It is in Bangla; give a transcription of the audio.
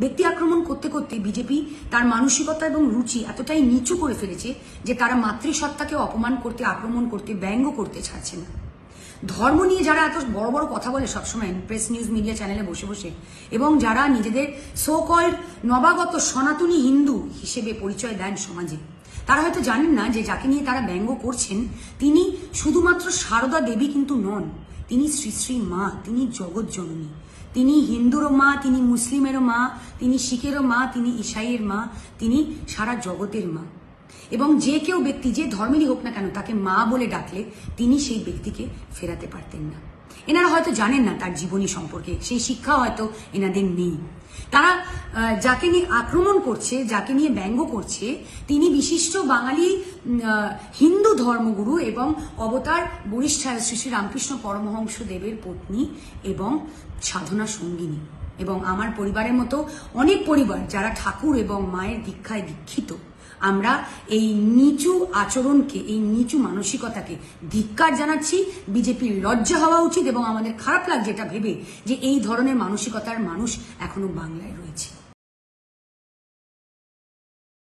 ব্যক্তি আক্রমণ করতে করতে বিজেপি তার মানসিকতা এবং রুচি এতটাই নিচু করে ফেলেছে যে তারা মাতৃসত্তাকে অপমান করতে, আক্রমণ করতে, ব্যঙ্গ করতে ছাড়ছে না। ধর্ম নিয়ে যারা এত বড় বড় কথা বলে সবসময় প্রেস নিউজ মিডিয়া চ্যানেলে বসে বসে, এবং যারা নিজেদের সো কল্ড নবাগত সনাতনী হিন্দু হিসেবে পরিচয় দেন সমাজে, তারা হয়তো জানেন না যে যাকে নিয়ে তারা ব্যঙ্গ করছেন তিনি শুধুমাত্র সারদা দেবী কিন্তু নন, তিনি শ্রী শ্রী মা, তিনি জগৎ জননী, তিনি হিন্দুরও মা, তিনি মুসলিমেরও মা, তিনি শিখেরও মা, তিনি ঈসাইয়ের মা, তিনি সারা জগতের মা। এবং যে কেউ ব্যক্তি যে ধর্মেরই হোক না কেন তাকে মা বলে ডাকলে তিনি সেই ব্যক্তিকে ফেরাতে পারতেন না। এনারা হয়তো জানেন না তার জীবনী সম্পর্কে, সেই শিক্ষা হয়তো এনাদের নেই। তারা যাকে নিয়ে আক্রমণ করছে, যাকে নিয়ে ব্যঙ্গ করছে, তিনি বিশিষ্ট বাঙালি হিন্দু ধর্মগুরু এবং অবতার বরিষ্ঠায় শ্রী শ্রী রামকৃষ্ণ পরমহংস দেবের পত্নী এবং সাধনা সঙ্গিনী, এবং আমার পরিবারের মতো অনেক পরিবার যারা ঠাকুর এবং মায়ের দীক্ষায় দীক্ষিত। আমরা এই নিচু আচরণকে, এই নিচু মানসিকতাকে ধিক্কার জানাচ্ছি। বিজেপির লজ্জা হওয়া উচিত এবং আমাদের খারাপ লাগছে এটা ভেবে যে এই ধরনের মানসিকতার মানুষ এখনো বাংলায় রয়েছে।